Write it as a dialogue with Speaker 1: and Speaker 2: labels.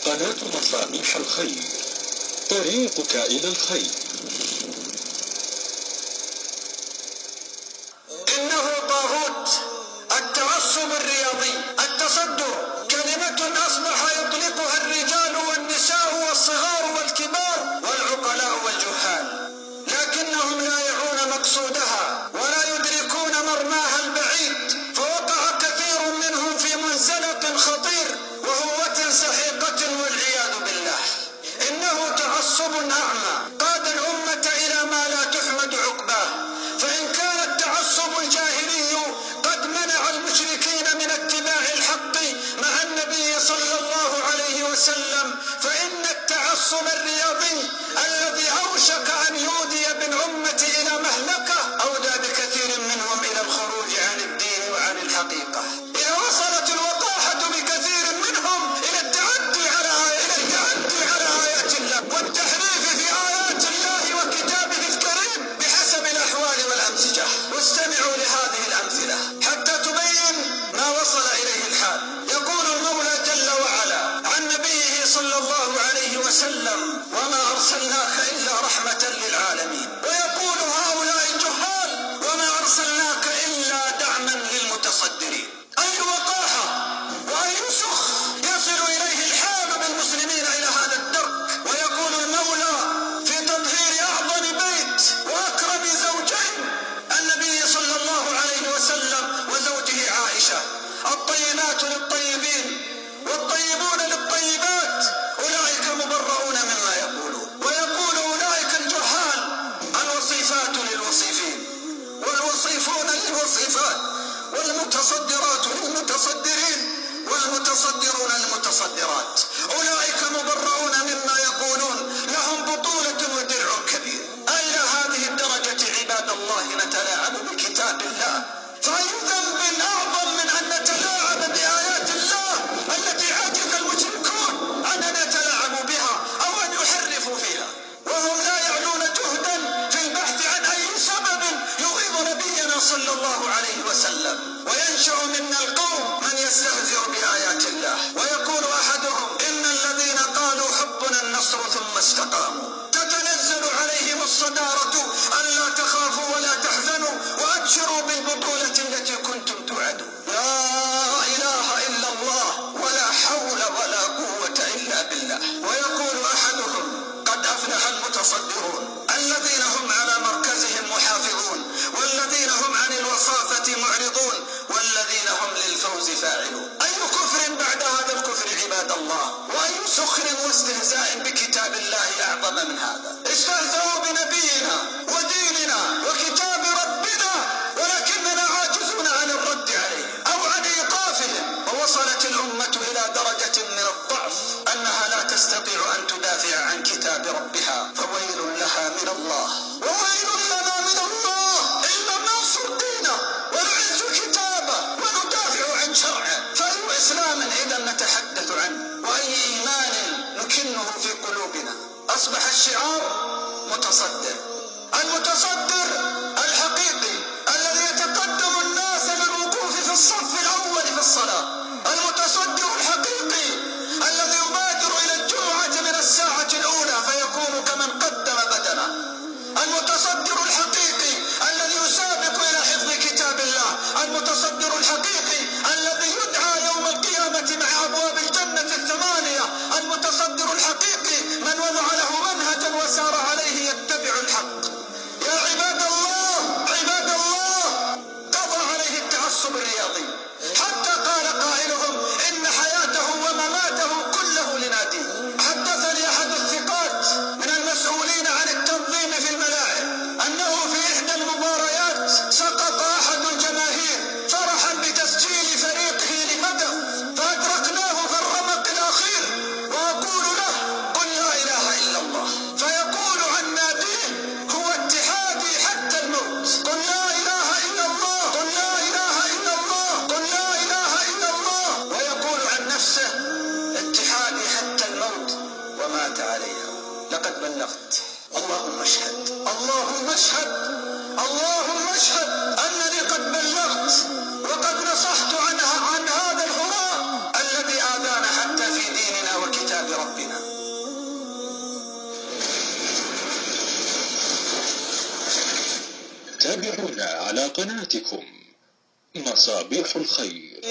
Speaker 1: قناة مصابيح الخير، طريقك إلى الخير.
Speaker 2: إنه طاغوت التعصب الرياضي، التصدر، كلمة أصبح يطلقها الرجال والنساء والصغار والكبار والعقلاء والجهال، لكنهم لا يعون مقصودها ولا يدركون مرماها البعيد، فوقع كثير منهم في منزلة خطير وهوة سحيقة والعياذ بالله. إنه تعصب أعمى قاد الأمة إلى ما لا تحمد عقباه، فإن كان التعصب الجاهلي قد منع المشركين من اتباع الحق مع النبي صلى الله عليه وسلم، فإن التعصب الرياضي الذي أوشك أن يودي بالأمة إلى مهلكة أودى بكثير منهم إلى الخروج عن الدين وعن الحقيقة، إذا وصلت الوقاحة بكثير منهم إلى التعدي على آيات الله والتحريف في آيات الله وكتابه الكريم بحسب الأحوال والأمزجة. واستمعوا لهذه الأمثلة حتى تبين ما وصل إليه الحال. يقول المولى جل وعلا عن نبيه صلى الله عليه وسلم: وما أرسلناك إلا رحمة للعالمين. ويقول هؤلاء الجهال: وما أرسلناك إلا دعما للمتصدرين. أي وقاحة وأي سخ يصل إليه الحال بالمسلمين إلى هذا الدرك. ويقول المولى في تطهير أعظم بيت وأكرم زوجين النبي صلى الله عليه وسلم وزوجه عائشة: الطيبات للطيبين والطيبون للطيبات أولئك مبرؤون مما يقولون. ويقول أولئك الجهال: الوصيفات للوصيفين والوصيفون للوصيفات والمتصدرات للمتصدرين والمتصدرون للمتصدرات أولئك مبرؤون مما يقولون لهم بطولة ودرع كبير. أين هذه الدرجة عباد الله نتلاعب بكتاب الله؟ فأي ذنب أعظم من أن نتلاعب بآيات الله التي عجز المشركون أن نتلاعب بها أو أن يحرفوا فيها، وهم لا يعلون جهدا في البحث عن أي سبب يغيظ نبينا صلى الله عليه وسلم. وينشأ منا القوم من يستهزئ بآيات الله، ويقول أحدهم: إن الذين قالوا حبنا النصر ثم استقاموا تتنزل عليهم الصدارة ألا تخافوا ولا تحزنوا وأبشروا بالبطولة التي كنتم توعدون. لا إله إلا الله ولا حول ولا قوة إلا بالله. ويقول أحدهم: قد أفلح المتصدرون الذين هم على مركزهم محافظون والذين هم عن الوصافة معرضون والذين هم للفوز فاعلون. أي كفر بعد هذا الكفر عباد الله؟ وأي سخر واستهزاء بكتاب الله أعظم من هذا؟ استهزأوا بنبينا وديننا وكتاب ربنا ولكننا عاجزون عن الرد عليه أو عن إيقافهم، ووصلت الأمة إلى درجة من الضعف أنها لا تستطيع أن تدافع عن كتاب ربها، فويل لها من الله وويل لنا من الله إن لم ننصر دينه ونعز كتابه وندافع عن شرعه. فأي إسلام إذا نتحدث عنه وأي إيمان نكنه في قلوبنا؟ أصبح الشعار متصدر، المتصدر الحقيقي الذي يتقدم الناس للوقوف في الصف الأول في الصلاة، المتصدر الحقيقي الذي يبادر إلى الجمعة من الساعة الأولى فيكون كمن قدم بدنه، المتصدر الحقيقي الذي يسابق إلى حفظ كتاب الله، المتصدر الحقيقي الذي يدعى يوم القيامة مع أبواب الجنة الثمانية، المتصدر الحقيقي من وضع له منهجا وسار عليه يتبع الحق. يا عباد الله عباد الله، قضى عليه التعصب الرياضي حتى قال قائلهم: إن حياته ومماته كله لناديه. حدثني أحد الثقات من المسؤولين عن التنظيم في الملاعب أنه في إحدى المباريات سقط أحد الجماهير فرحا بتسجيل فريقه لهدف، فأدركناه في الرمق الأخير وأقول له: قل لا إله إلا الله، فيقول عن ناديه: هو اتحادي حتى الموت. قل لا إله إلا الله، قل لا إله إلا الله، قل لا إله إلا الله. ويقول عن نفسه: اتحادي حتى الموت ومات عليها. لقد بلغت، اللهم اشهد، اللهم اشهد، اللهم اشهد أنني قد بلغت وقد نصحت عن هذا الهراء الذي آذانا حتى في ديننا وكتابنا. كتاب ربنا.
Speaker 1: تابعونا على قناتكم مصابيح الخير.